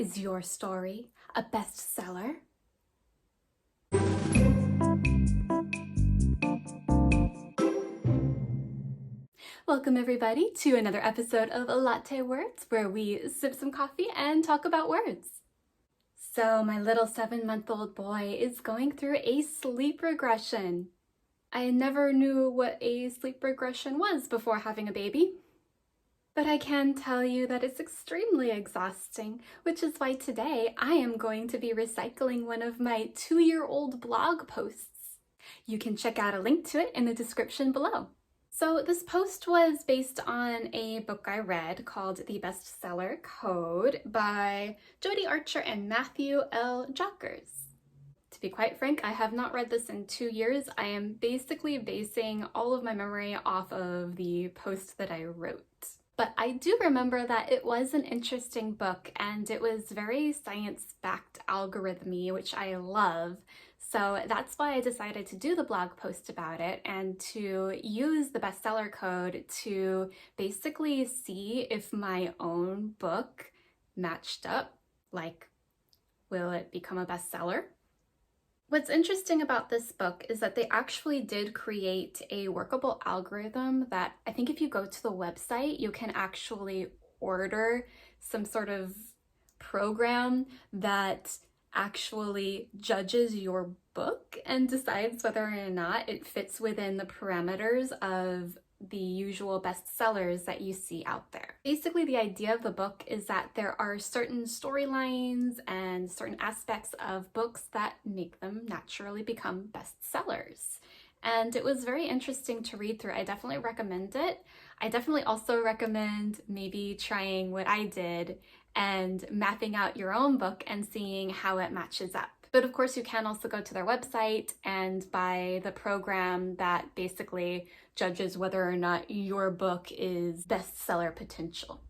Is your story a bestseller? Welcome everybody to another episode of Latte Words, where we sip some coffee and talk about words. So my little 7-month-old boy is going through a sleep regression. I never knew what a sleep regression was before having a baby, but I can tell you that it's extremely exhausting, which is why today I am going to be recycling one of my 2-year-old blog posts. You can check out a link to it in the description below. So this post was based on a book I read called The Bestseller Code by Jodie and Matthew L. Jockers. To be quite frank, I have not read this in 2 years. I am basically basing all of my memory off of the post that I wrote. But I do remember that it was an interesting book and it was very science-backed algorithmy, which I love. So that's why I decided to do the blog post about it and to use the bestseller code to basically see if my own book matched up. Like, will it become a bestseller? What's interesting about this book is that they actually did create a workable algorithm that I think if you go to the website, you can actually order some sort of program that actually judges your book and decides whether or not it fits within the parameters of the usual bestsellers that you see out there. Basically, the idea of the book is that there are certain storylines and certain aspects of books that make them naturally become bestsellers. And it was very interesting to read through. I definitely recommend it. I definitely also recommend maybe trying what I did and mapping out your own book and seeing how it matches up. But of course, you can also go to their website and buy the program that basically judges whether or not your book is bestseller potential.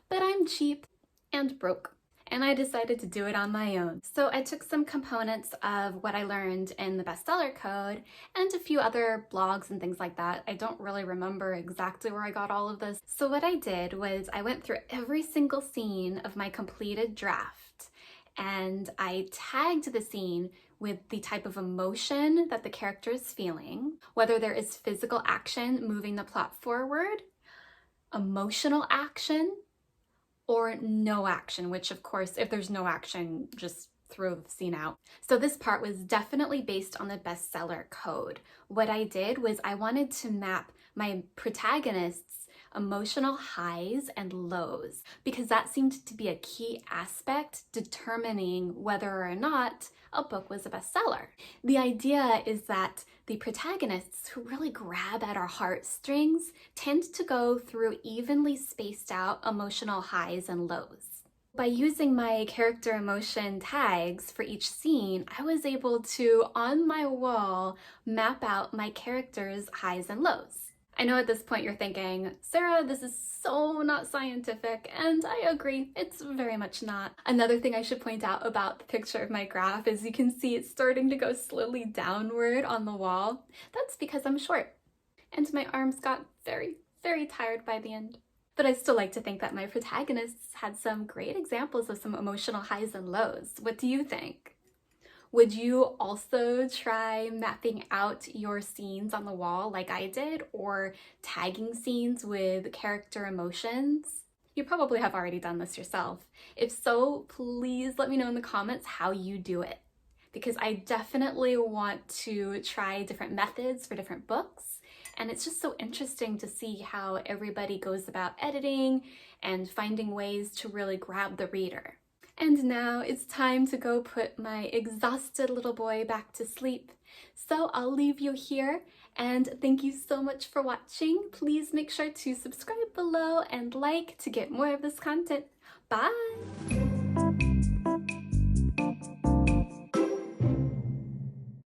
But I'm cheap and broke, and I decided to do it on my own. So I took some components of what I learned in the bestseller code and a few other blogs and things like that. I don't really remember exactly where I got all of this. So what I did was I went through every single scene of my completed draft and I tagged the scene with the type of emotion that the character is feeling, whether there is physical action moving the plot forward, emotional action, or no action, which of course, if there's no action, just throw the scene out. So this part was definitely based on the bestseller code. What I did was I wanted to map my protagonists' emotional highs and lows, because that seemed to be a key aspect determining whether or not a book was a bestseller. The idea is that the protagonists who really grab at our heartstrings tend to go through evenly spaced out emotional highs and lows. By using my character emotion tags for each scene, I was able to, on my wall, map out my character's highs and lows. I know at this point you're thinking, Sarah, this is so not scientific, and I agree, it's very much not. Another thing I should point out about the picture of my graph is you can see it's starting to go slowly downward on the wall. That's because I'm short, and my arms got very, very tired by the end. But I still like to think that my protagonists had some great examples of some emotional highs and lows. What do you think? Would you also try mapping out your scenes on the wall like I did, or tagging scenes with character emotions? You probably have already done this yourself. If so, please let me know in the comments how you do it, because I definitely want to try different methods for different books. And it's just so interesting to see how everybody goes about editing and finding ways to really grab the reader. And now it's time to go put my exhausted little boy back to sleep. So I'll leave you here, and thank you so much for watching. Please make sure to subscribe below and like to get more of this content. Bye!